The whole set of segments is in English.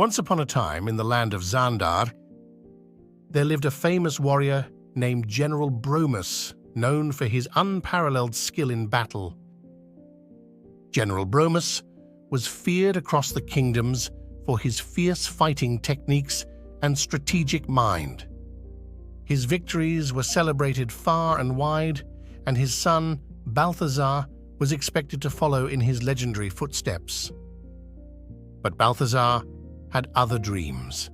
Once upon a time, in the land of Xandar, there lived a famous warrior named General Bromus, known for his unparalleled skill in battle. General Bromus was feared across the kingdoms for his fierce fighting techniques and strategic mind. His victories were celebrated far and wide, and his son, Balthazar, was expected to follow in his legendary footsteps. But Balthazar had other dreams.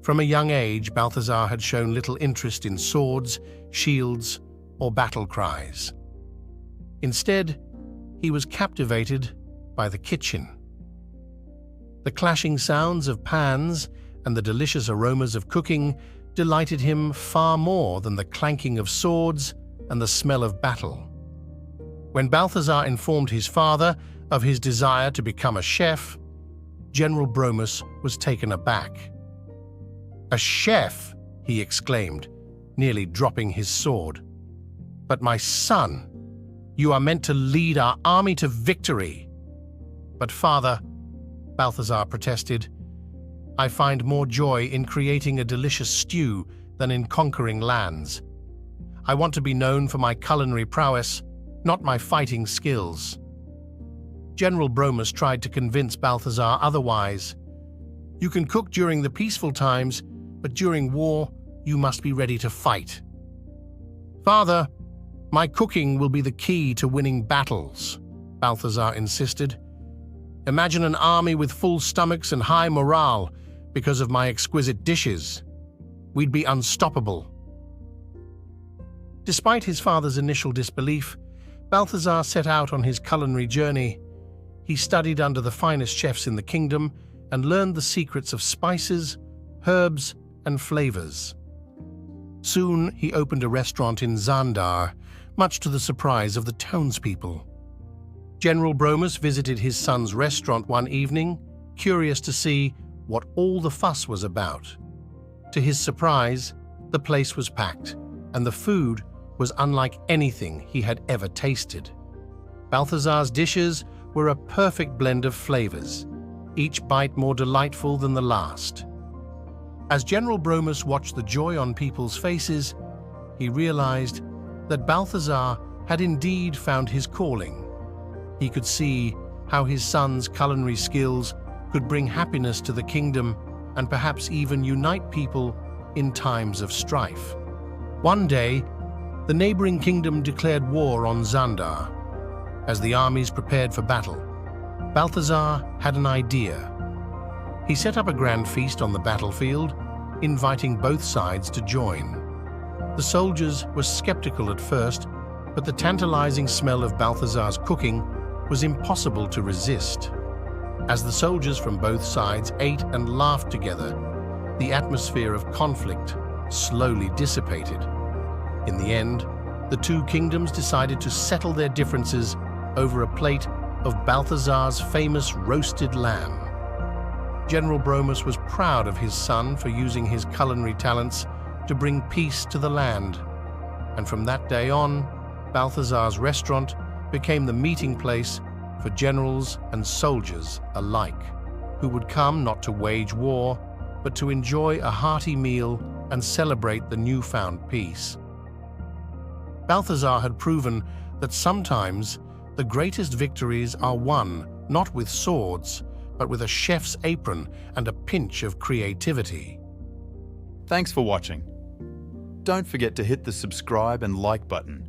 From a young age, Balthazar had shown little interest in swords, shields, or battle cries. Instead, he was captivated by the kitchen. The clashing sounds of pans and the delicious aromas of cooking delighted him far more than the clanking of swords and the smell of battle. When Balthazar informed his father of his desire to become a chef, General Bromus was taken aback. "A chef!" he exclaimed, nearly dropping his sword. "But my son, you are meant to lead our army to victory." "But father," Balthazar protested, "I find more joy in creating a delicious stew than in conquering lands. I want to be known for my culinary prowess, not my fighting skills." General Bromus tried to convince Balthazar otherwise. "You can cook during the peaceful times, but during war, you must be ready to fight." "Father, my cooking will be the key to winning battles," Balthazar insisted. "Imagine an army with full stomachs and high morale because of my exquisite dishes. We'd be unstoppable." Despite his father's initial disbelief, Balthazar set out on his culinary journey. He studied under the finest chefs in the kingdom and learned the secrets of spices, herbs, and flavors. Soon he opened a restaurant in Xandar, much to the surprise of the townspeople. General Bromus visited his son's restaurant one evening, curious to see what all the fuss was about. To his surprise, the place was packed, and the food was unlike anything he had ever tasted. Balthazar's dishes were a perfect blend of flavors, each bite more delightful than the last. As General Bromus watched the joy on people's faces, he realized that Balthazar had indeed found his calling. He could see how his son's culinary skills could bring happiness to the kingdom and perhaps even unite people in times of strife. One day, the neighboring kingdom declared war on Xandar. As the armies prepared for battle, Balthazar had an idea. He set up a grand feast on the battlefield, inviting both sides to join. The soldiers were skeptical at first, but the tantalizing smell of Balthazar's cooking was impossible to resist. As the soldiers from both sides ate and laughed together, the atmosphere of conflict slowly dissipated. In the end, the two kingdoms decided to settle their differences over a plate of Balthazar's famous roasted lamb. General Bromus was proud of his son for using his culinary talents to bring peace to the land, and from that day on, Balthazar's restaurant became the meeting place for generals and soldiers alike, who would come not to wage war, but to enjoy a hearty meal and celebrate the newfound peace. Balthazar had proven that sometimes the greatest victories are won not with swords, but with a chef's apron and a pinch of creativity. Thanks for watching. Don't forget to hit the subscribe and like button